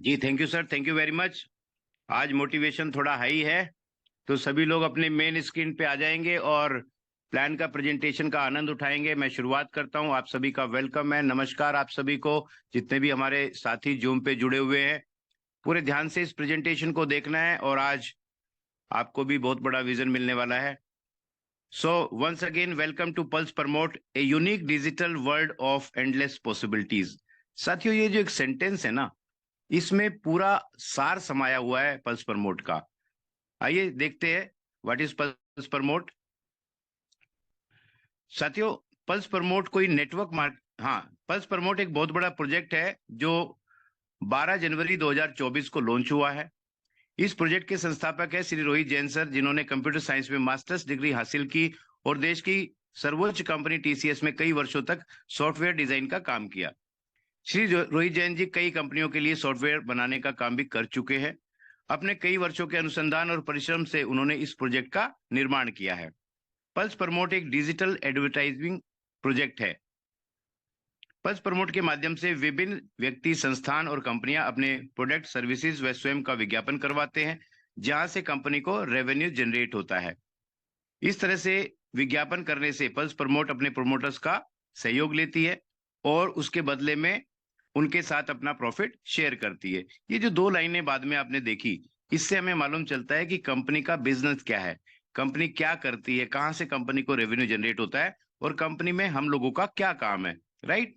Ji thank you sir, thank you very much. आज motivation थोड़ा high है, तो सभी लोग अपने मेन स्क्रीन पे आ जाएंगे और प्लान का प्रेजेंटेशन का आनंद उठाएंगे। मैं शुरुआत करता हूं। आप सभी का वेलकम है, नमस्कार आप सभी को, जितने भी हमारे साथी जूम पे जुड़े हुए हैं। पूरे ध्यान से इस प्रेजेंटेशन को देखना है और आज आपको भी बहुत बड़ा विजन मिलने वाला है। So once again welcome to Pulse Promote, a unique digital world of endless possibilities. साथियों, ये जो एक सेंटेंस है ना, इसमें पूरा सार समाया हुआ है पल्स प्रमोट का। आइए देखते हैं व्हाट इज पल्स प्रमोट। साथियों, पल्स प्रमोट कोई नेटवर्क मार्क हाँ, पल्स प्रमोट एक बहुत बड़ा प्रोजेक्ट है जो 12 जनवरी 2024 को लॉन्च हुआ है। इस प्रोजेक्ट के संस्थापक है श्री रोहित जैन सर, जिन्होंने कंप्यूटर साइंस में मास्टर्स डिग्री हासिल की और देश की सर्वोच्च कंपनी टीसीएस में कई वर्षों तक सॉफ्टवेयर डिजाइन का काम किया। श्री रोहित जैन जी कई कंपनियों के लिए सॉफ्टवेयर बनाने का काम भी कर चुके हैं। अपने कई वर्षों के अनुसंधान और परिश्रम से उन्होंने इस प्रोजेक्ट का निर्माण किया है। पल्स प्रमोट एक डिजिटल एडवर्टाइजिंग प्रोजेक्ट है। पल्स प्रमोट के माध्यम से विभिन्न व्यक्ति, संस्थान और कंपनियां अपने प्रोडक्ट, सर्विसेज व स्वयं का विज्ञापन करवाते हैं, जहां से कंपनी को रेवेन्यू जनरेट होता है। इस तरह से विज्ञापन करने से पल्स प्रमोट अपने प्रोमोटर्स का सहयोग लेती है और उसके बदले में उनके साथ अपना प्रॉफिट शेयर करती है। ये जो दो लाइनें बाद में आपने देखी, इससे हमें मालूम चलता है कि कंपनी का बिजनेस क्या है, कंपनी क्या करती है, कहां से कंपनी को रेवेन्यू जनरेट होता है और कंपनी में हम लोगों का क्या काम है। राइट।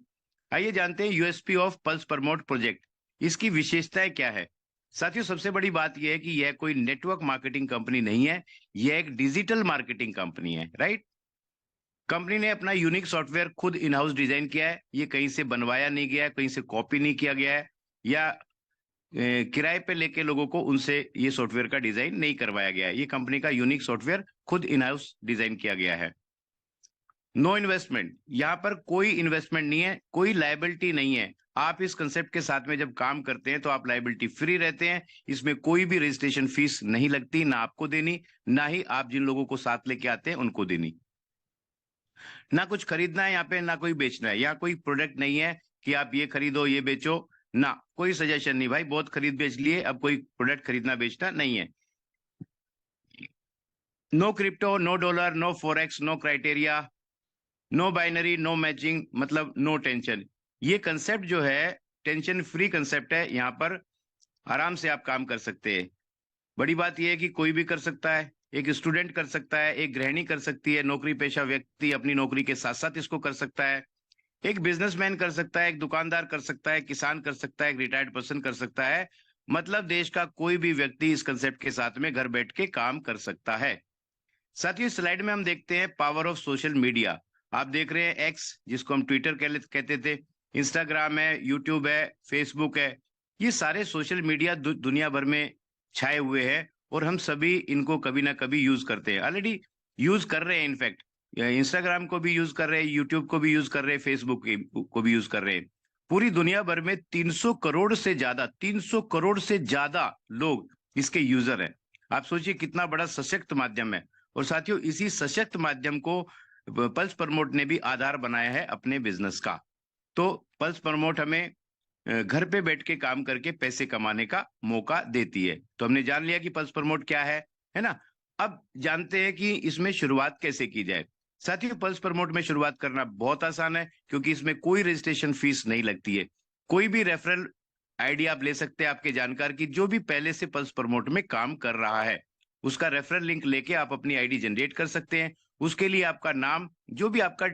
आइए जानते हैं USP of pulse promote project. इसकी विशेषताएं क्या है। साथियों, सबसे बड़ी बात यह है कि यह कोई नेटवर्क मार्केटिंग कंपनी नहीं है, यह एक डिजिटल मार्केटिंग कंपनी है। राइट। कंपनी ने अपना यूनिक सॉफ्टवेयर खुद इन हाउस डिजाइन किया है। ये कहीं से बनवाया नहीं गया है, कहीं से कॉपी नहीं किया गया है, या किराए पे लेके लोगों को उनसे ये सॉफ्टवेयर का डिजाइन नहीं करवाया गया है। ये कंपनी का यूनिक सॉफ्टवेयर खुद इन हाउस डिजाइन किया गया है। नो इन्वेस्टमेंट, यहाँ पर कोई इन्वेस्टमेंट नहीं है, कोई लायबिलिटी नहीं है। आप इस कंसेप्ट के साथ में जब काम करते हैं तो आप लायबिलिटी फ्री रहते हैं। इसमें कोई भी रजिस्ट्रेशन फीस नहीं लगती, ना आपको देनी, ना ही आप जिन लोगों को साथ लेके आते हैं उनको देनी। ना कुछ खरीदना है यहाँ पे, ना कोई बेचना है। यहाँ कोई प्रोडक्ट नहीं है कि आप ये खरीदो ये बेचो, ना कोई सजेशन नहीं। भाई बहुत खरीद बेच लिए, अब कोई प्रोडक्ट खरीदना बेचना नहीं है। No crypto, no dollar, no forex, no criteria, no binary, no matching, मतलब नो टेंशन। ये कंसेप्ट जो है टेंशन फ्री कंसेप्ट है। यहाँ पर आराम से आप काम कर सकते हैं। बड़ी बात यह है कि कोई भी कर सकता है, एक स्टूडेंट कर सकता है, एक गृहिणी कर सकती है, नौकरी पेशा व्यक्ति अपनी नौकरी के साथ साथ इसको कर सकता है, एक बिजनेसमैन कर सकता है, एक दुकानदार कर सकता है, किसान कर सकता है, एक रिटायर्ड पर्सन कर सकता है। मतलब देश का कोई भी व्यक्ति इस कंसेप्ट के साथ में घर बैठ के काम कर सकता है। साथियों, स्लाइड में हम देखते हैं पावर ऑफ सोशल मीडिया। आप देख रहे हैं एक्स, जिसको हम ट्विटर कहते थे, इंस्टाग्राम है, यूट्यूब है, फेसबुक है। ये सारे सोशल मीडिया दुनिया भर में छाए हुए हैं और हम सभी इनको कभी ना कभी यूज करते हैं, ऑलरेडी यूज कर रहे हैं। इनफैक्ट इंस्टाग्राम को भी यूज कर रहे हैं, यूट्यूब को भी यूज कर रहे हैं, फेसबुक को भी यूज कर रहे हैं। पूरी दुनिया भर में 300 करोड़ से ज्यादा लोग इसके यूजर हैं। आप सोचिए कितना बड़ा सशक्त माध्यम है। और साथियों, इसी सशक्त माध्यम को पल्स प्रमोट ने भी आधार बनाया है अपने बिजनेस का। तो पल्स प्रमोट हमें घर पे बैठ के काम करके पैसे कमाने का मौका देती है। तो हमने जान लिया कि पल्स प्रमोट क्या है ना। अब जानते हैं कि इसमें शुरुआत कैसे की जाए। साथियों, पल्स प्रमोट में शुरुआत करना बहुत आसान है, क्योंकि इसमें कोई रजिस्ट्रेशन फीस नहीं लगती है। कोई भी रेफरल आईडी आप ले सकते हैं आपके जानकार की, जो भी पहले से पल्स प्रमोट में काम कर रहा है, उसका रेफरल लिंक लेके आप अपनी आईडी जनरेट कर सकते हैं। उसके लिए आपका नाम, जो भी आपका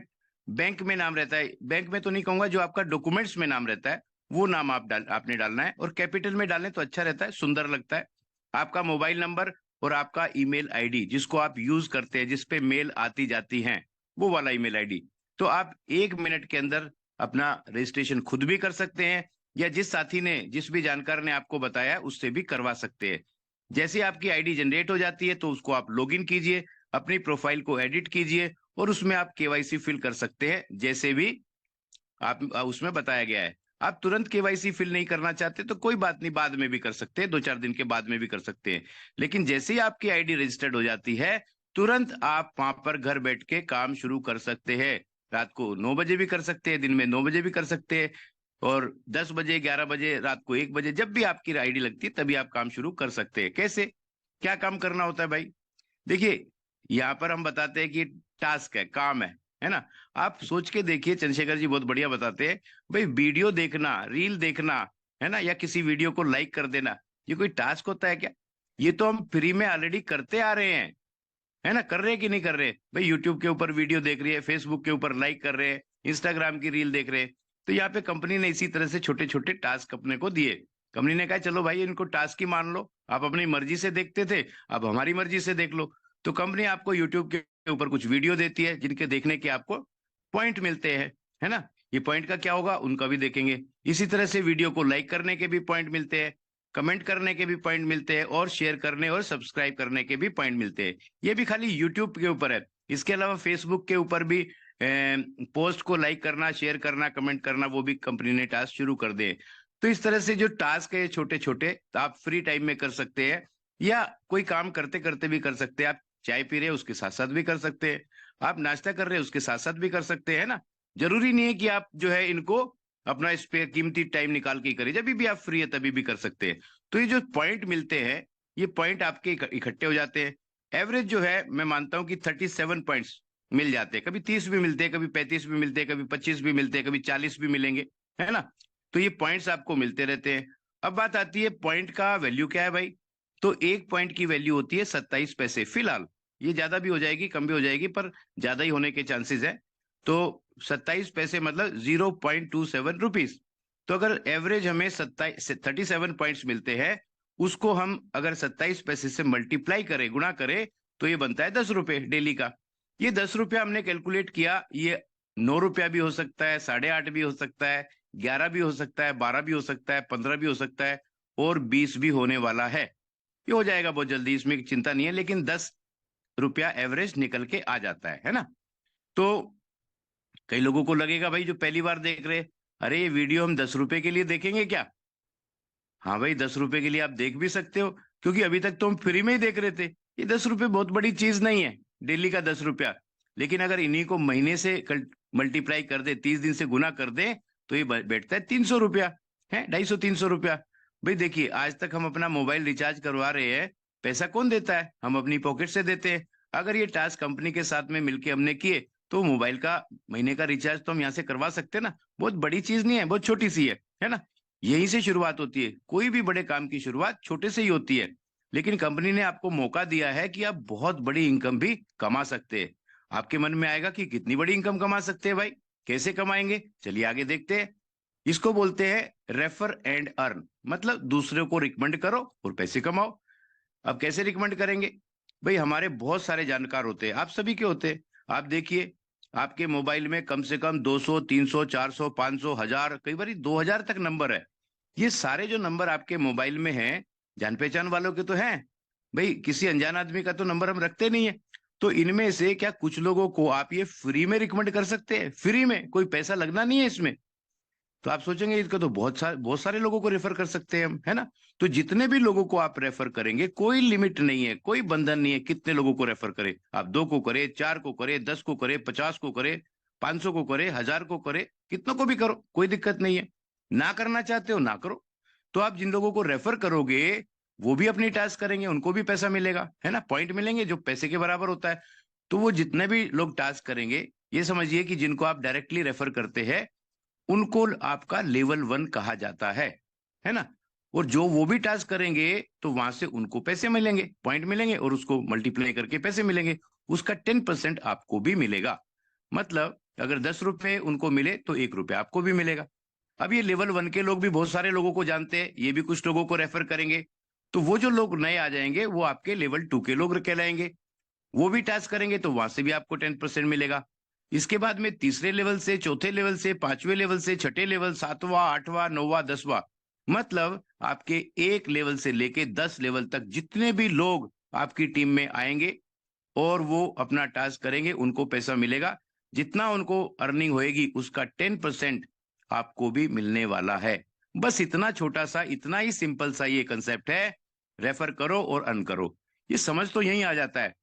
बैंक में नाम रहता है, बैंक में तो नहीं कहूंगा, जो आपका डॉक्यूमेंट्स में नाम रहता है वो नाम आपने डालना है, और कैपिटल में डालें तो अच्छा रहता है, सुंदर लगता है। आपका मोबाइल नंबर और आपका ईमेल आईडी, जिसको आप यूज करते हैं, जिसपे मेल आती जाती हैं, वो वाला ईमेल आईडी। तो आप 1 मिनट के अंदर अपना रजिस्ट्रेशन खुद भी कर सकते हैं, या जिस साथी ने, जिस भी जानकार ने आपको बताया उससे भी करवा सकते हैं। जैसे आपकी आईडी जनरेट हो जाती है तो उसको आप लॉगिन कीजिए, अपनी प्रोफाइल को एडिट कीजिए और उसमें आप केवाईसी फिल कर सकते हैं, जैसे भी आप उसमें बताया गया है। आप तुरंत केवाईसी फिल नहीं करना चाहते तो कोई बात नहीं, बाद में भी कर सकते हैं, 2-4 दिन के बाद में भी कर सकते हैं। लेकिन जैसे ही आपकी आईडी रजिस्टर्ड हो जाती है, तुरंत आप वहां पर घर बैठ के काम शुरू कर सकते हैं। रात को 9 बजे भी कर सकते हैं, दिन में 9 बजे भी कर सकते हैं। और 10 बजे, 11 बजे, रात को 1 बजे, जब भी आपकी आईडी लगती है तभी आप काम शुरू कर सकते हैं। कैसे, क्या काम करना होता है भाई? देखिए, यहाँ पर हम बताते हैं कि टास्क है, काम है ना। आप सोच के देखिए, चंद्रशेखर जी बहुत बढ़िया बताते हैं भाई, वीडियो देखना, रील देखना, है ना, या किसी वीडियो को लाइक कर देना, ये कोई टास्क होता है क्या? ये तो हम फ्री में ऑलरेडी करते आ रहे हैं, है ना। कर रहे हैं कि नहीं कर रहे भाई? यूट्यूब के ऊपर वीडियो देख रही है, फेसबुक के ऊपर लाइक कर रहे हैं, इंस्टाग्राम की रील देख रहे हैं। तो यहाँ पे कंपनी ने इसी तरह से छोटे छोटे टास्क अपने को दिए। कंपनी ने कहा चलो भाई, इनको टास्क ही मान लो, आप अपनी मर्जी से देखते थे, अब हमारी मर्जी से देख लो। तो कंपनी आपको यूट्यूब के ऊपर कुछ वीडियो देती है जिनके देखने के आपको पॉइंट मिलते हैं, है ना। ये पॉइंट का क्या होगा, उनका भी देखेंगे। इसी तरह से वीडियो को लाइक करने के भी पॉइंट मिलते हैं, कमेंट करने के भी पॉइंट मिलते हैं, और शेयर करने और सब्सक्राइब करने के भी पॉइंट मिलते हैं। ये भी खाली यूट्यूब के ऊपर है। इसके अलावा फेसबुक के ऊपर भी पोस्ट को लाइक करना, शेयर करना, कमेंट करना, वो भी कंपनी ने टास्क शुरू कर दिए। तो इस तरह से जो टास्क है छोटे छोटे, तो आप फ्री टाइम में कर सकते हैं, या कोई काम करते करते भी कर सकते हैं। आप चाय पी रहे हैं उसके साथ साथ भी कर सकते हैं, आप नाश्ता कर रहे हैं उसके साथ साथ भी कर सकते हैं ना। जरूरी नहीं है कि आप जो है इनको अपना स्पेयर कीमती टाइम निकाल के ही करें, जब भी आप फ्री है तभी भी कर सकते हैं। तो ये जो पॉइंट मिलते हैं, ये पॉइंट आपके इकट्ठे हो जाते हैं। एवरेज जो है मैं मानता हूं कि 37 पॉइंट्स मिल जाते हैं। कभी 30 भी मिलते हैं, कभी 35 भी मिलते हैं, कभी 25 भी मिलते हैं, कभी 40 भी मिलेंगे, है ना। तो ये पॉइंट्स आपको मिलते रहते हैं। अब बात आती है पॉइंट का वैल्यू क्या है भाई। तो एक पॉइंट की वैल्यू होती है 27 पैसे फिलहाल। ये ज्यादा भी हो जाएगी, कम भी हो जाएगी, पर ज्यादा ही होने के चांसेस है। तो 27 पैसे मतलब 0.27 रुपीज। तो अगर एवरेज हमें 37 पॉइंट्स मिलते हैं, उसको हम अगर 27 पैसे से मल्टीप्लाई करें, गुणा करें, तो ये बनता है 10 रुपए डेली का। ये 10 रुपया हमने कैलकुलेट किया, ये 9 रुपया भी हो सकता है, 8.5 भी हो सकता है, 11 भी हो सकता है, 12 भी हो सकता है, 15 भी हो सकता है, और 20 भी होने वाला है। ये हो जाएगा बहुत जल्दी, इसमें चिंता नहीं है, लेकिन 10 रुपया एवरेज निकल के आ जाता है ना। तो कई लोगों को लगेगा भाई जो पहली बार देख रहे, अरे ये वीडियो हम 10 रुपए के लिए देखेंगे क्या? हाँ भाई, 10 रुपए के लिए आप देख भी सकते हो, क्योंकि अभी तक तो हम फ्री में ही देख रहे थे। ये 10 रुपए बहुत बड़ी चीज नहीं है, डेली का 10 रुपया। लेकिन अगर इन्हीं को महीने से मल्टीप्लाई कर दे, 30 दिन से गुना कर दे, तो ये बैठता है 300 रुपया, है 250-300 रुपया। भाई देखिए, आज तक हम अपना मोबाइल रिचार्ज करवा रहे हैं, पैसा कौन देता है? हम अपनी पॉकेट से देते हैं। अगर ये टास्क कंपनी के साथ में मिलकर हमने किए, तो मोबाइल का महीने का रिचार्ज तो हम यहाँ से करवा सकते हैं ना। बहुत बड़ी चीज नहीं है, बहुत छोटी सी है ना। यहीं से शुरुआत होती है, कोई भी बड़े काम की शुरुआत छोटे से ही होती है। लेकिन कंपनी ने आपको मौका दिया है कि आप बहुत बड़ी इनकम भी कमा सकते हैं। आपके मन में आएगा कि कितनी बड़ी इनकम कमा सकते हैं भाई, कैसे कमाएंगे? चलिए आगे देखते हैं। इसको बोलते हैं रेफर एंड अर्न, मतलब दूसरे को रिकमेंड करो और पैसे कमाओ। अब कैसे रिकमेंड करेंगे भाई? हमारे बहुत सारे जानकार होते हैं, आप सभी के होते हैं। आप देखिए, आपके मोबाइल में कम से कम 200, 300, 400, 500, 1000, कई बार 2000 तक नंबर है। ये सारे जो नंबर आपके मोबाइल में हैं, जान पहचान वालों के तो हैं भाई, किसी अनजान आदमी का तो नंबर हम रखते नहीं है। तो इनमें से क्या कुछ लोगों को आप ये फ्री में रिकमेंड कर सकते हैं? फ्री में, कोई पैसा लगना नहीं है इसमें। तो आप सोचेंगे इसको तो बहुत सारे लोगों को रेफर कर सकते हैं हम, है ना। तो जितने भी लोगों को आप रेफर करेंगे, कोई लिमिट नहीं है, कोई बंधन नहीं है कितने लोगों को रेफर करें। आप 2 को करे, 4 को करे, 10 को करे, 50 को करे, 500 को करे, 1000 को करे, कितनों को भी करो, कोई दिक्कत नहीं है। ना करना चाहते हो ना करो। तो आप जिन लोगों को रेफर करोगे, वो भी अपनी टास्क करेंगे, उनको भी पैसा मिलेगा, है ना, पॉइंट मिलेंगे जो पैसे के बराबर होता है। तो वो जितने भी लोग टास्क करेंगे, ये समझिए कि जिनको आप डायरेक्टली रेफर करते हैं, उनको आपका लेवल 1 कहा जाता है ना। और जो वो भी टास्क करेंगे, तो वहां से उनको पैसे मिलेंगे, पॉइंट मिलेंगे, और उसको मल्टीप्लाई करके पैसे मिलेंगे। उसका 10% आपको भी मिलेगा। मतलब अगर 10 रुपए उनको मिले, तो 1 रुपया आपको भी मिलेगा। अब ये लेवल 1 के लोग भी बहुत सारे लोगों को जानते हैं, ये भी कुछ लोगों को रेफर करेंगे। तो वो जो लोग नए आ जाएंगे, वो आपके लेवल 2 के लोग कहलाएंगे। वो भी टास्क करेंगे, तो वहां से भी आपको 10% मिलेगा। इसके बाद में तीसरे लेवल से, चौथे लेवल से, पांचवें लेवल से, छठे लेवल, 7वां, 8वां, 9वां, 10वां, मतलब आपके 1 लेवल से लेके 10 लेवल तक जितने भी लोग आपकी टीम में आएंगे और वो अपना टास्क करेंगे, उनको पैसा मिलेगा। जितना उनको अर्निंग होएगी, उसका 10% आपको भी मिलने वाला है। बस इतना छोटा सा, इतना ही सिंपल सा ये कंसेप्ट है, रेफर करो और अर्न करो। ये समझ तो यही आ जाता है।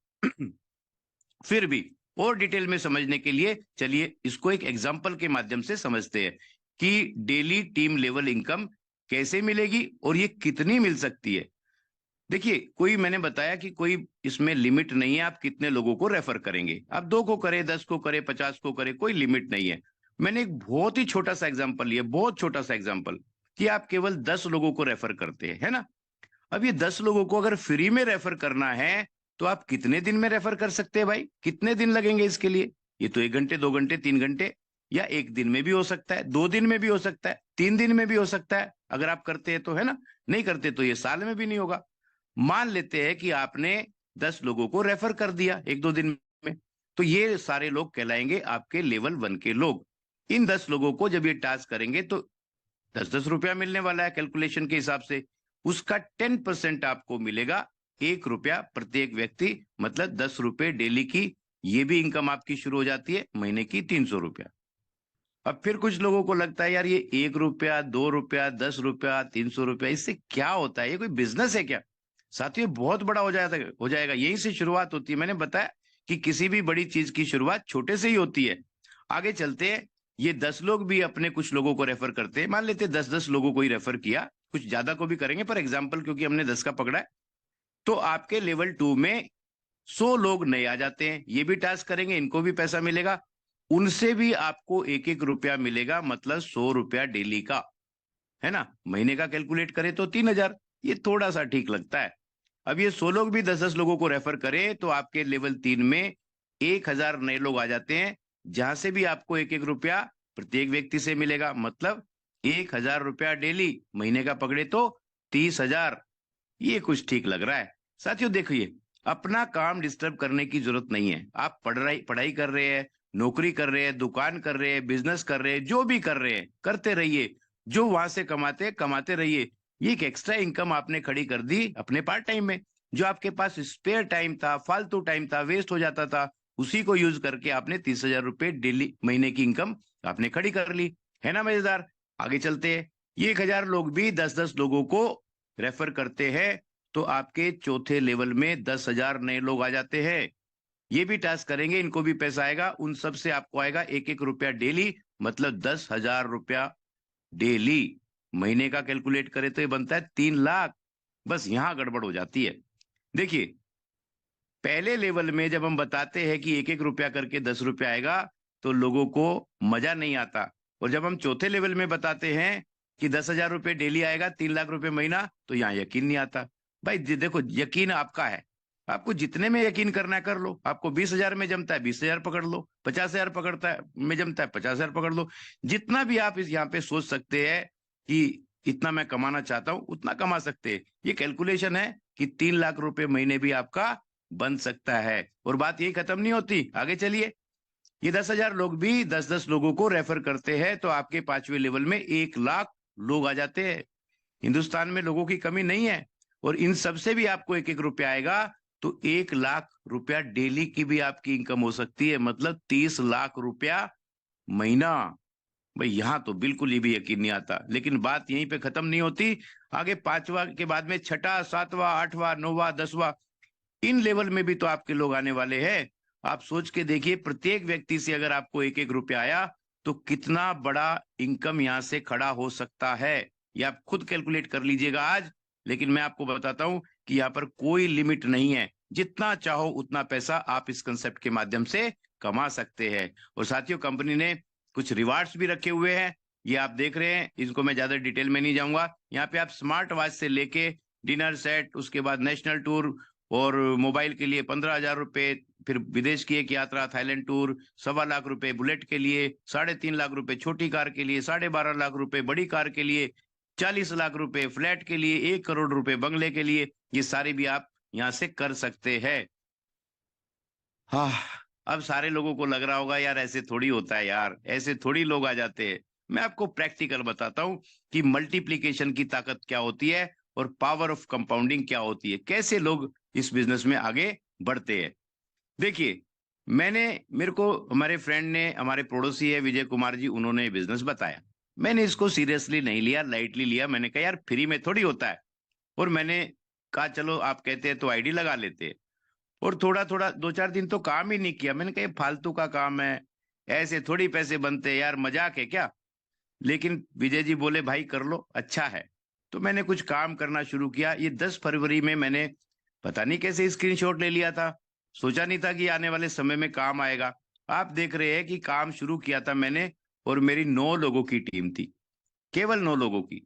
फिर भी और डिटेल में समझने के लिए चलिए इसको एक एग्जाम्पल के माध्यम से समझते हैं कि डेली टीम लेवल इनकम कैसे मिलेगी और ये कितनी मिल सकती है। देखिए, कोई मैंने बताया कि कोई इसमें लिमिट नहीं है, आप कितने लोगों को रेफर करेंगे, आप 2 को करें, 10 को करें, 50 को करें, कोई लिमिट नहीं है। मैंने एक बहुत ही छोटा सा एग्जांपल लिया, बहुत छोटा सा एग्जांपल, कि आप केवल 10 लोगों को रेफर करते हैं, है ना। अब ये 10 लोगों को अगर फ्री में रेफर करना है तो आप कितने दिन में रेफर कर सकते हैं भाई, कितने दिन लगेंगे इसके लिए। ये तो 1 घंटे, 2 घंटे, 3 घंटे, या 1 दिन में भी हो सकता है, 2 दिन में भी हो सकता है, 3 दिन में भी हो सकता है, अगर आप करते हैं तो, है ना। नहीं करते तो ये साल में भी नहीं होगा। मान लेते हैं कि आपने 10 लोगों को रेफर कर दिया 1-2 दिन में, तो ये सारे लोग कहलाएंगे आपके लेवल 1 के लोग। इन 10 लोगों को जब ये टास्क करेंगे तो 10-10 रुपया मिलने वाला है कैलकुलेशन के हिसाब से। उसका 10% आपको मिलेगा, 1 रुपया प्रत्येक व्यक्ति, मतलब 10 रुपए डेली की ये भी इनकम आपकी शुरू हो जाती है, महीने की 300 रुपया। अब फिर कुछ लोगों को लगता है यार ये 1 रुपया, 2 रुपया, 10 रुपया, 300 रुपया, इससे क्या होता है, ये कोई बिजनेस है क्या। साथियों, बहुत बड़ा हो जाएगा, यहीं से शुरुआत होती है। मैंने बताया कि किसी भी बड़ी चीज की शुरुआत छोटे से ही होती है। आगे चलते हैं, ये 10 लोग भी अपने कुछ लोगों को रेफर करते हैं, मान लेते 10-10 लोगों को ही रेफर किया, कुछ ज्यादा को भी करेंगे पर एग्जाम्पल क्योंकि हमने 10 का पकड़ा है। तो आपके लेवल 2 में 100 लोग नए आ जाते हैं, ये भी टास्क करेंगे, इनको भी पैसा मिलेगा, उनसे भी आपको 1-1 रुपया मिलेगा, मतलब 100 रुपया डेली का, है ना। महीने का कैलकुलेट करें तो 3000, ये थोड़ा सा ठीक लगता है। अब ये 100 लोग भी 10-10 लोगों को रेफर करें तो आपके लेवल 3 में 1000 नए लोग आ जाते हैं, जहां से भी आपको 1-1 रुपया प्रत्येक व्यक्ति से मिलेगा, मतलब 1000 रुपया डेली, महीने का पकड़े तो 30,000। ये कुछ ठीक लग रहा है। साथियों देखिए, अपना काम डिस्टर्ब करने की जरूरत नहीं है। आप पढ़ाई पढ़ाई कर रहे हैं, नौकरी कर रहे हैं, दुकान कर रहे हैं, बिजनेस कर रहे हैं, जो भी कर रहे हैं करते रहिए, जो वहां से कमाते रहिए। ये एक एक्स्ट्रा इनकम आपने खड़ी कर दी अपने पार्ट टाइम में। जो आपके पास स्पेयर टाइम था, फालतू टाइम था, वेस्ट हो जाता था, उसी को यूज करके आपने 30,000 रुपए डेली, महीने की इनकम आपने खड़ी कर ली, है ना मजेदार। आगे चलते हैं, ये 1000 लोग भी 10-10 लोगों को रेफर करते हैं, तो आपके चौथे लेवल में 10,000 नए लोग आ जाते हैं। ये भी टास्क करेंगे, इनको भी पैसा आएगा, उन सब से आपको आएगा 1-1 रुपया डेली, मतलब 10,000 रुपया डेली। महीने का कैलकुलेट करें तो ये बनता है 3 लाख। बस यहां गड़बड़ हो जाती है। देखिए, पहले लेवल में जब हम बताते हैं कि 1-1 रुपया करके 10 रुपया आएगा, तो लोगों को मजा नहीं आता। और जब हम चौथे लेवल में बताते हैं कि 10,000 रुपये डेली आएगा, 3 लाख रुपए महीना, तो यहाँ यकीन नहीं आता। भाई देखो, यकीन आपका है, आपको जितने में यकीन करना है कर लो। आपको 20,000 में जमता है 20,000 पकड़ लो, 50,000 पकड़ता है में जमता है 50,000 पकड़ लो। जितना भी आप इस यहाँ पे सोच सकते हैं कि इतना मैं कमाना चाहता हूं, उतना कमा सकते हैं। ये कैलकुलेशन है कि 3 लाख रुपए महीने भी आपका बन सकता है। और बात यही खत्म नहीं होती, आगे चलिए। ये 10,000 लोग भी 10-10 लोगों को रेफर करते हैं, तो आपके 5वें लेवल में 1 लाख लोग आ जाते हैं। हिंदुस्तान में लोगों की कमी नहीं है, और इन सबसे भी आपको 1-1 रुपया आएगा, तो 1 लाख रुपया डेली की भी आपकी इनकम हो सकती है, मतलब 30 लाख रुपया महीना। भाई यहाँ तो बिल्कुल ही भी यकीन नहीं आता, लेकिन बात यहीं पे खत्म नहीं होती। आगे 5वां के बाद में 6ठा, 7वां, 8वां, 9वां, 10वां, इन लेवल में भी तो आपके लोग आने वाले हैं। आप सोच के देखिए, प्रत्येक व्यक्ति से अगर आपको 1-1 रुपया आया, तो कितना बड़ा इनकम यहाँ से खड़ा हो सकता है। ये आप खुद कैलकुलेट कर लीजिएगा आज। लेकिन मैं आपको बताता हूं कि यहाँ पर कोई लिमिट नहीं है, जितना चाहो उतना पैसा आप इस कंसेप्ट के माध्यम से कमा सकते हैं। और साथियों, कंपनी ने कुछ रिवार्ड्स भी रखे हुए हैं, ये आप देख रहे हैं, इनको मैं ज्यादा डिटेल में नहीं जाऊंगा। यहाँ पे आप स्मार्ट वॉच से लेके डिनर सेट, उसके बाद नेशनल टूर, और मोबाइल के लिए 15,000 रुपए, फिर विदेश की एक यात्रा, थाईलैंड टूर 1.25 लाख रुपए बुलेट के लिए, 3.5 लाख रुपए छोटी कार के लिए, 12.5 लाख रुपए बड़ी कार के लिए, 40 लाख रुपए फ्लैट के लिए, 1 करोड़ रुपए बंगले के लिए, ये सारे भी आप यहाँ से कर सकते हैं। हाँ, अब सारे लोगों को लग रहा होगा यार ऐसे थोड़ी होता है, यार ऐसे थोड़ी लोग आ जाते हैं। मैं आपको प्रैक्टिकल बताता हूँ कि मल्टीप्लीकेशन की ताकत क्या होती है और पावर ऑफ कंपाउंडिंग क्या होती है, कैसे लोग इस बिजनेस में आगे बढ़ते हैं। देखिए, मेरे को हमारे फ्रेंड ने, हमारे पड़ोसी है विजय कुमार जी, उन्होंने बिजनेस बताया। मैंने इसको सीरियसली नहीं लिया, लाइटली लिया। मैंने कहा यार फ्री में थोड़ी होता है। और मैंने कहा चलो आप कहते हैं तो आईडी लगा लेते हैं। और थोड़ा थोड़ा 2-4 दिन तो काम ही नहीं किया। मैंने कहा ये फालतू का काम है, ऐसे थोड़ी पैसे बनते हैं यार, मजाक है क्या। लेकिन विजय जी बोले भाई कर लो, अच्छा है। तो मैंने कुछ काम करना शुरू किया। ये 10 फरवरी में मैंने पता नहीं कैसे स्क्रीनशॉट ले लिया था, सोचा नहीं था कि आने वाले समय में काम आएगा। आप देख रहे हैं कि काम शुरू किया था मैंने, और मेरी 9 लोगों की टीम थी, केवल 9 लोगों की।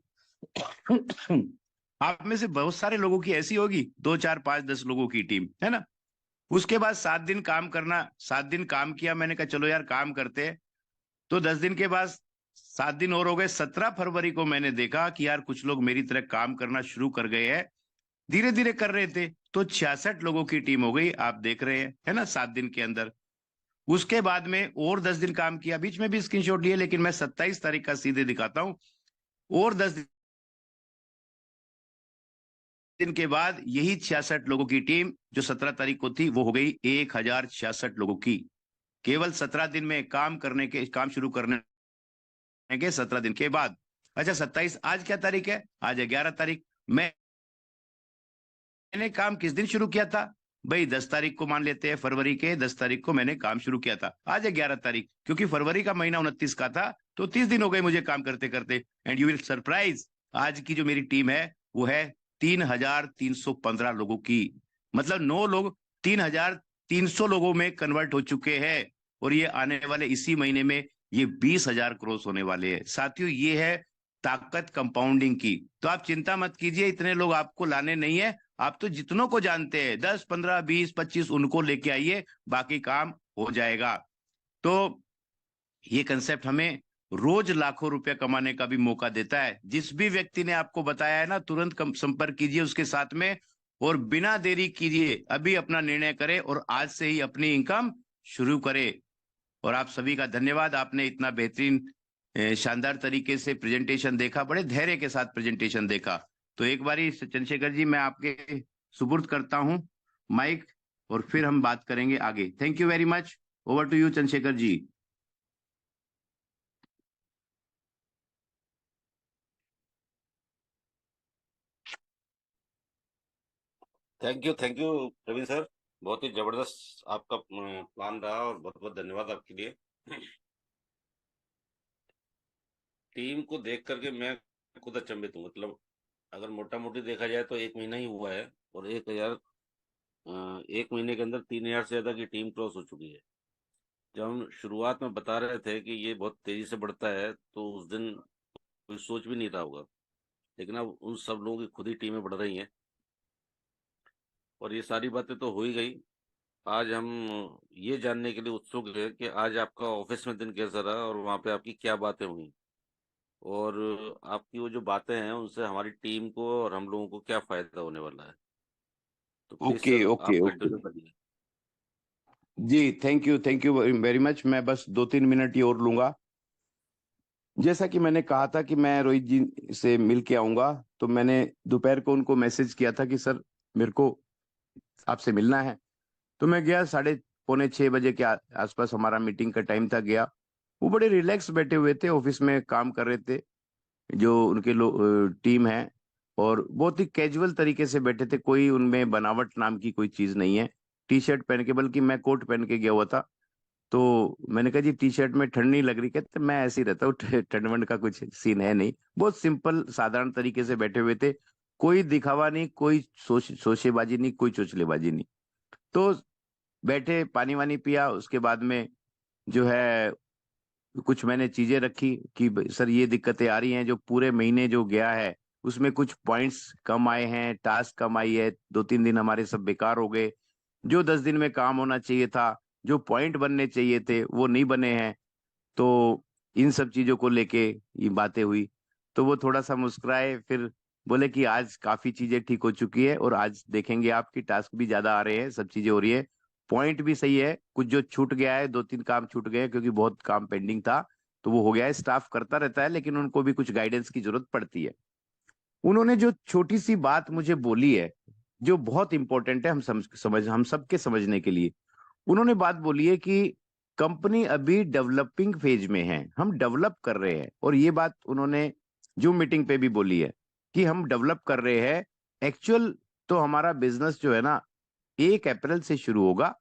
आप में से बहुत सारे लोगों की ऐसी होगी, 2 4 5 10 लोगों की टीम है ना। उसके बाद 7 दिन काम करना, 7 दिन काम किया। मैंने कहा चलो यार काम करते हैं। तो 10 दिन के बाद 7 दिन और हो गए। 17 फरवरी को मैंने देखा कि यार कुछ लोग मेरी तरह काम करना शुरू कर गए हैं, धीरे धीरे कर रहे थे। तो 66 लोगों की टीम हो गई, आप देख रहे हैं है ना, 7 दिन के अंदर। उसके बाद में और 10 दिन काम किया, बीच में भी स्क्रीनशॉट लिए, लेकिन मैं 27 तारीख का सीधे दिखाता हूं। और 10 दिन के बाद यही 66 लोगों की टीम जो 17 तारीख को थी, वो हो गई 1066 लोगों की, केवल 17 दिन में काम शुरू करने के 17 दिन के बाद। अच्छा 27, आज क्या तारीख है? आज है 11 तारीख। मैंने काम किस दिन शुरू किया था भाई? 10 तारीख को मान लेते हैं, फरवरी के 10 तारीख को मैंने काम शुरू किया था। आज है 11 तारीख, क्योंकि फरवरी का महीना 29 का था, तो 30 दिन हो गए मुझे काम करते करते। एंड यू विल सरप्राइज, आज की जो मेरी टीम है वो है 3,315 लोगों की। मतलब 9 लोग 3,300 लोगों में कन्वर्ट हो चुके हैं। और ये आने वाले इसी महीने में ये 20,000 क्रॉस होने वाले हैं। साथियों, ये है ताकत कंपाउंडिंग की। तो आप चिंता मत कीजिए, इतने लोग आपको लाने नहीं है। आप तो जितनों को जानते हैं, 10 15 20 25, उनको लेके आइए, बाकी काम हो जाएगा। तो ये कंसेप्ट हमें रोज लाखों रुपए कमाने का भी मौका देता है। जिस भी व्यक्ति ने आपको बताया है ना, तुरंत संपर्क कीजिए उसके साथ में, और बिना देरी कीजिए अभी अपना निर्णय करें और आज से ही अपनी इनकम शुरू करें। और आप सभी का धन्यवाद, आपने इतना बेहतरीन शानदार तरीके से प्रेजेंटेशन देखा, बड़े धैर्य के साथ प्रेजेंटेशन देखा। तो एक बारी चंद्रशेखर जी, मैं आपके सुपुर्द करता हूं माइक, और फिर हम बात करेंगे आगे। Thank you very much. Over to you Chandrashekhar ji. Thank you Praveen sir. बहुत ही जबरदस्त आपका प्लान रहा और बहुत बहुत धन्यवाद आपके लिए। टीम को देख करके मैं खुद अचंभित हूँ। मतलब अगर मोटा मोटी देखा जाए तो 1 महीना ही हुआ है और 1 महीने के अंदर 3,000 से ज्यादा की टीम क्रॉस हो चुकी है। जब हम शुरुआत में बता रहे थे कि ये बहुत तेजी से बढ़ता है तो उस दिन कोई सोच भी नहीं रहा होगा, लेकिन अब उन सब लोगों की खुद ही टीमें बढ़ रही हैं और ये सारी बातें तो हो ही गई। आज हम ये जानने के लिए उत्सुक है कि आज आपका ऑफिस में दिन कैसा रहा और वहाँ पे आपकी क्या बातें हुई, और आपकी वो जो बातें हैं उनसे हमारी टीम को और हम लोगों को क्या फायदा होने वाला है। तो प्लीज ओके सर ओके आप ओके कंटिन्यू करिए। जी, थैंक यू वेरी मच। मैं बस 2 3 मिनट ही और लूंगा। जैसा कि मैंने कहा था कि मैं रोहित जी से मिल के आऊंगा, तो मैंने दोपहर को उनको मैसेज किया था कि सर मेरे को आपसे मिलना है। तो मैं गया, 5:45 6 बजे के आसपास हमारा मीटिंग का टाइम था, गया। वो बड़े रिलैक्स बैठे हुए थे, ऑफिस में काम कर रहे थे, जो उनके टीम है। और बहुत ही कैजुअल तरीके से बैठे थे, कोई उनमें बनावट नाम की कोई चीज नहीं है। टी शर्ट पहन के, बल्कि मैं कोट पहन के गया हुआ था। तो मैंने कहा जी टी शर्ट में ठंड नहीं लग रही? कहते मैं ऐसे ही रहता हूँ, ठंड वंड का कुछ सीन है नहीं। बहुत सिंपल साधारण तरीके से बैठे हुए थे, कोई दिखावा नहीं, कोई शोशेबाजी नहीं, कोई चोचलेबाजी नहीं। तो बैठे, पानी वानी पिया, उसके बाद में जो है कुछ मैंने चीजें रखी कि सर ये दिक्कतें आ रही हैं, जो पूरे महीने जो गया है उसमें कुछ पॉइंट्स कम आए हैं, टास्क कम आई है, 2 3 दिन हमारे सब बेकार हो गए। जो 10 दिन में काम होना चाहिए था, जो पॉइंट बनने चाहिए थे, वो नहीं बने हैं। तो इन सब चीजों को लेके ये बातें हुई। तो वो थोड़ा सा मुस्कुराए, फिर बोले कि आज काफी चीजें ठीक हो चुकी है, और आज देखेंगे आपकी टास्क भी ज्यादा आ रहे हैं, सब चीजें हो रही है, पॉइंट भी सही है। कुछ जो छूट गया है, 2 3 काम छूट गए हैं, क्योंकि बहुत काम पेंडिंग था, तो वो हो गया है। स्टाफ करता रहता है, लेकिन उनको भी कुछ गाइडेंस की जरूरत पड़ती है। उन्होंने जो छोटी सी बात मुझे बोली है, जो बहुत इंपॉर्टेंट है हम सबके समझने के लिए। उन्होंने बात बोली है कि कंपनी अभी डेवलपिंग फेज में है, हम डेवलप कर रहे हैं। और ये बात उन्होंने जूम मीटिंग पे भी बोली है कि हम डेवलप कर रहे हैं। एक्चुअल तो हमारा बिजनेस जो है ना, 1 अप्रैल से शुरू होगा।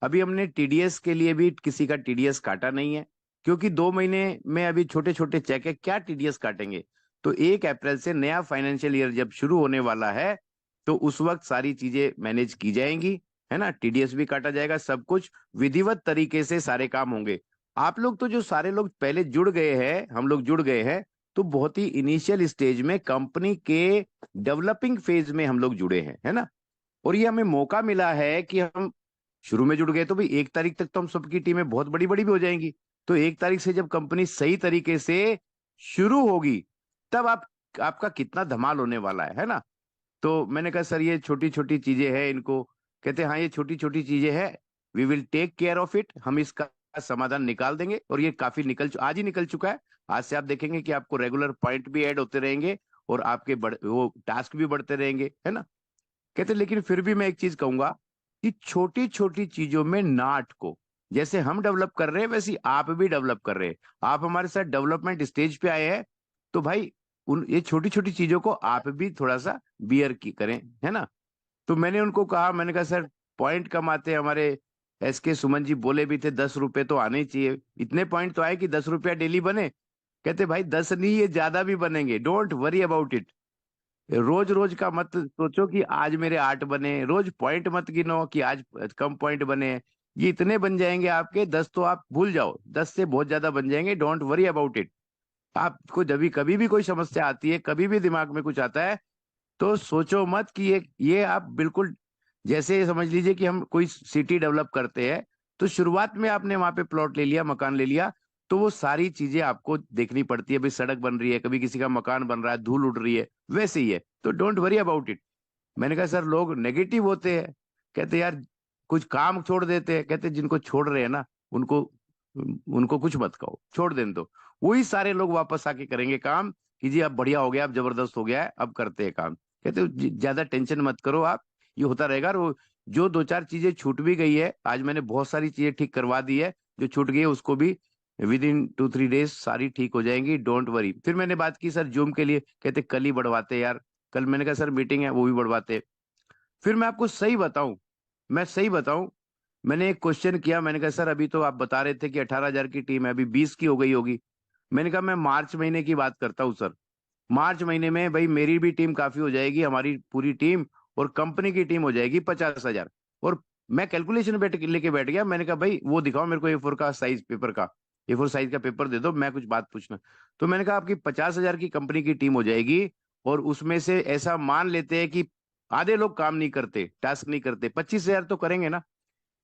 अभी हमने टीडीएस के लिए भी किसी का टीडीएस काटा नहीं है। क्योंकि 2 महीने में अभी छोटे छोटे चेक है, क्या टीडीएस काटेंगे। तो 1 अप्रैल से नया फाइनेंशियल ईयर जब शुरू होने वाला है, तो उस वक्त सारी चीजें मैनेज की जाएंगी, है ना, टीडीएस भी काटा जाएगा, सब कुछ विधिवत तरीके से सारे काम होंगे। आप लोग तो जो सारे लोग पहले जुड़ गए हैं, हम लोग जुड़ गए हैं, तो बहुत ही इनिशियल स्टेज में कंपनी के डेवलपिंग फेज में हम लोग जुड़े हैं, है ना। और ये हमें मौका मिला है कि हम शुरू में जुड़ गए, तो भाई 1 तारीख तक तो हम सबकी टीमें बहुत बड़ी बड़ी भी हो जाएंगी। तो 1 तारीख से जब कंपनी सही तरीके से शुरू होगी, तब आपका कितना धमाल होने वाला है ना। तो मैंने कहा सर ये छोटी छोटी चीजें हैं इनको, कहते हाँ ये छोटी छोटी चीजें हैं, we will take care of it, हम इसका समाधान निकाल देंगे। और ये काफी आज ही निकल चुका है। आज से आप देखेंगे कि आपको रेगुलर पॉइंट भी ऐड होते रहेंगे और आपके वो टास्क भी बढ़ते रहेंगे, है ना। कहते लेकिन फिर भी मैं एक चीज कहूंगा कि छोटी छोटी चीजों में नाट को, जैसे हम डेवलप कर रहे हैं वैसे ही आप भी डेवलप कर रहे हैं, आप हमारे साथ डेवलपमेंट स्टेज पे आए हैं, तो भाई उन ये छोटी छोटी चीजों को आप भी थोड़ा सा बियर की करें, है ना। तो मैंने उनको कहा, मैंने कहा सर पॉइंट कम आते हैं हमारे, SK सुमन जी बोले भी थे 10 रुपए तो आने ही चाहिए, इतने पॉइंट तो आए कि 10 रुपया डेली बने। कहते भाई 10 नहीं, ये ज्यादा भी बनेंगे, डोंट वरी अबाउट इट। रोज रोज का मत सोचो कि आज मेरे 8 बने, रोज पॉइंट मत गिनो कि आज कम पॉइंट बने हैं। ये इतने बन जाएंगे आपके, 10 तो आप भूल जाओ, 10 से बहुत ज्यादा बन जाएंगे, डोंट वरी अबाउट इट। आपको जब भी कभी भी कोई समस्या आती है, कभी भी दिमाग में कुछ आता है, तो सोचो मत कि ये आप बिल्कुल, जैसे समझ लीजिए कि हम कोई सिटी डेवलप करते हैं, तो शुरुआत में आपने वहां पे प्लॉट ले लिया, मकान ले लिया, तो वो सारी चीजें आपको देखनी पड़ती है, भाई सड़क बन रही है, कभी किसी का मकान बन रहा है, धूल उड़ रही है, वैसे ही है, तो डोंट वरी अबाउट इट। मैंने कहा सर लोग नेगेटिव होते हैं, कहते यार कुछ काम छोड़ देते हैं, कहते जिनको छोड़ रहे हैं ना, उनको उनको कुछ मत कहो, छोड़ देने दो, वही सारे लोग वापस आके करेंगे काम कि जी अब बढ़िया हो गया, अब जबरदस्त हो गया है, अब करते हैं काम। कहते ज्यादा टेंशन मत करो आप, ये होता रहेगा। और जो 2 4 चीजें छूट भी गई है, आज मैंने बहुत सारी चीजें ठीक करवा दी है, जो छूट गई है उसको भी विद इन 2 3 डेज सारी ठीक हो जाएंगी, डोंट वरी। फिर मैंने बात की सर जूम के लिए, कहते कल ही बढ़वाते यार, कल मैंने कहा सर मीटिंग है, वो भी बढ़वाते। फिर मैं आपको सही बताऊं, मैं सही बताऊं, मैंने एक क्वेश्चन किया, मैंने कहा सर अभी तो आप बता रहे थे कि 18,000 की टीम है, अभी 20 की हो गई होगी। मैंने कहा मैं मार्च महीने की बात करता हूँ सर, मार्च महीने में भाई मेरी भी टीम काफी हो जाएगी, हमारी पूरी टीम, और कंपनी की टीम हो जाएगी 50,000। और मैं कैलकुलेशन लेके बैठ गया, मैंने कहा भाई वो दिखाओ मेरे को A4 का साइज, पेपर का A4 साइज का पेपर दे दो, मैं कुछ बात पूछना। तो मैंने कहा आपकी 50,000 की कंपनी की टीम हो जाएगी, और उसमें से ऐसा मान लेते हैं कि आधे लोग काम नहीं करते, टास्क नहीं करते, 25,000 तो करेंगे ना।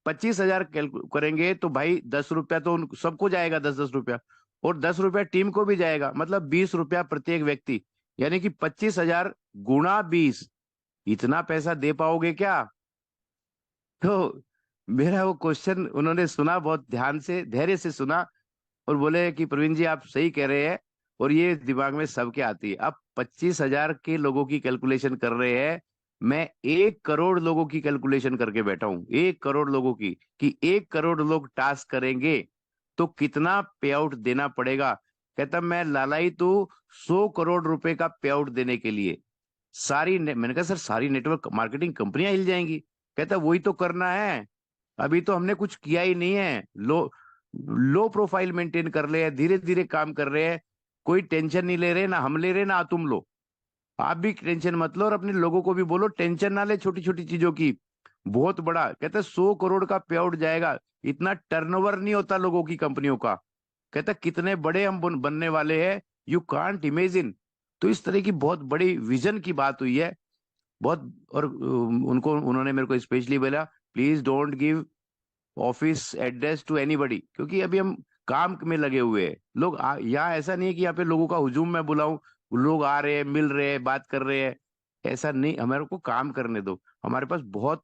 25,000 करेंगे तो भाई 10 रुपया तो उन सबको जाएगा, 10 10 रुपया, और 10 रुपया टीम को भी जाएगा, मतलब 20 रुपया प्रत्येक व्यक्ति, यानी कि 25,000 गुणा 20, इतना पैसा दे पाओगे क्या। तो मेरा वो क्वेश्चन उन्होंने सुना, बहुत ध्यान से धैर्य से सुना, और बोले कि प्रवीण जी आप सही कह रहे हैं, और ये दिमाग में सबके आती है। अब 25,000 के लोगों की कैलकुलेशन कर रहे हैं, मैं 1 करोड़ लोगों की कैलकुलेशन करके बैठा हूं, 1 करोड़ लोगों की, कि 1 करोड़ लोग टास्क करेंगे तो कितना पे आउट देना पड़ेगा। कहता मैं लालाई तू 100 करोड़ रुपए का पे आउट देने के लिए, मैंने कहा सर सारी नेटवर्क मार्केटिंग कंपनियां हिल जाएंगी। कहता वही तो करना है, अभी तो हमने कुछ किया ही नहीं है, लो प्रोफाइल मेंटेन कर रहे हैं, धीरे धीरे काम कर रहे हैं, कोई टेंशन नहीं ले रहे, ना हम ले रहे ना तुम लो। आप भी टेंशन मत लो, और अपने लोगों को भी बोलो टेंशन ना ले छोटी छोटी चीजों की, बहुत बड़ा, कहता 100 करोड़ का पे आउट जाएगा, इतना टर्नओवर नहीं होता लोगों की कंपनियों का। कहता कितने बड़े हम बनने वाले हैं, यू कांट इमेजिन। तो इस तरह की बहुत बड़ी विजन की बात हुई है, बहुत। और उनको उन्होंने मेरे को स्पेशली बोला please don't give office address to anybody, क्योंकि अभी हम काम में लगे हुए हैं, लोग यहाँ ऐसा नहीं है कि यहाँ पे लोगों का हुजूम मैं बुलाऊं, लोग आ रहे हैं, मिल रहे हैं, बात कर रहे हैं, ऐसा नहीं, हमारे को काम करने दो, हमारे पास बहुत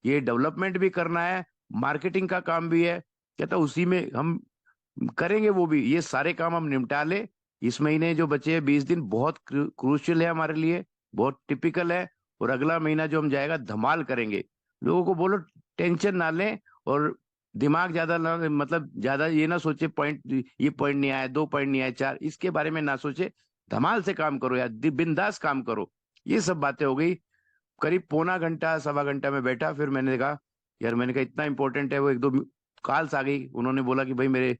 ये डेवलपमेंट भी करना है, मार्केटिंग का काम भी है। कहता उसी में हम करेंगे, वो भी ये सारे काम हम निपटा ले। इस महीने जो बचे हैं 20 दिन बहुत क्रूशियल है हमारे लिए, बहुत टिपिकल है, और अगला महीना जो हम जाएगा धमाल करेंगे। लोगों को बोलो टेंशन ना लें, और दिमाग ज्यादा ना, मतलब ज्यादा ये ना सोचे पॉइंट, ये पॉइंट नहीं आया, 2 पॉइंट नहीं आया, 4, इसके बारे में ना सोचे, धमाल से काम करो यार, बिंदास काम करो। ये सब बातें हो गई। करीब पौना घंटा सवा घंटा में बैठा, फिर मैंने कहा यार, मैंने कहा इतना इंपॉर्टेंट है वो, 1 2 कॉल्स आ गई, उन्होंने बोला कि भाई मेरे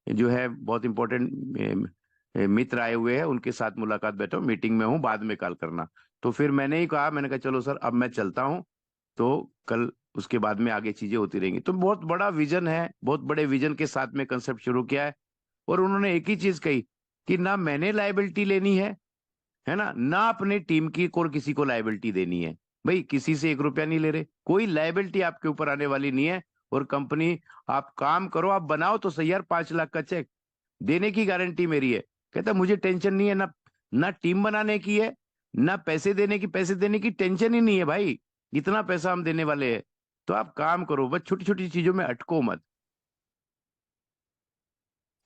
जो है बहुत इंपॉर्टेंट मित्र आए हुए हैं, उनके साथ मुलाकात, बैठो मीटिंग में हूँ, बाद में कॉल करना। तो फिर मैंने ही कहा, मैंने कहा चलो सर अब मैं चलता हूँ, तो कल उसके बाद में आगे चीजें होती रहेंगी। तो बहुत बड़ा विजन है, बहुत बड़े विजन के साथ में कंसेप्ट शुरू किया है। और उन्होंने एक ही चीज कही कि ना मैंने लायबिलिटी लेनी है ना, ना अपने टीम की और किसी को लायबिलिटी देनी है। भाई किसी से 1 रुपया नहीं ले रहे, कोई लायबिलिटी आपके ऊपर आने वाली नहीं है। और कंपनी, आप काम करो, आप बनाओ तो सही यार, 5 लाख का चेक देने की गारंटी मेरी है। कहता मुझे टेंशन नहीं है, ना ना टीम बनाने की है, ना पैसे देने की, पैसे देने की टेंशन ही नहीं है भाई, इतना पैसा हम देने वाले हैं। तो आप काम करो, बस छोटी छोटी चीजों में अटको मत।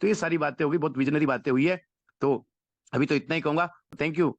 तो ये सारी बातें होगी, बहुत विजनरी बातें हुई है। तो अभी तो इतना ही कहूंगा। Thank you.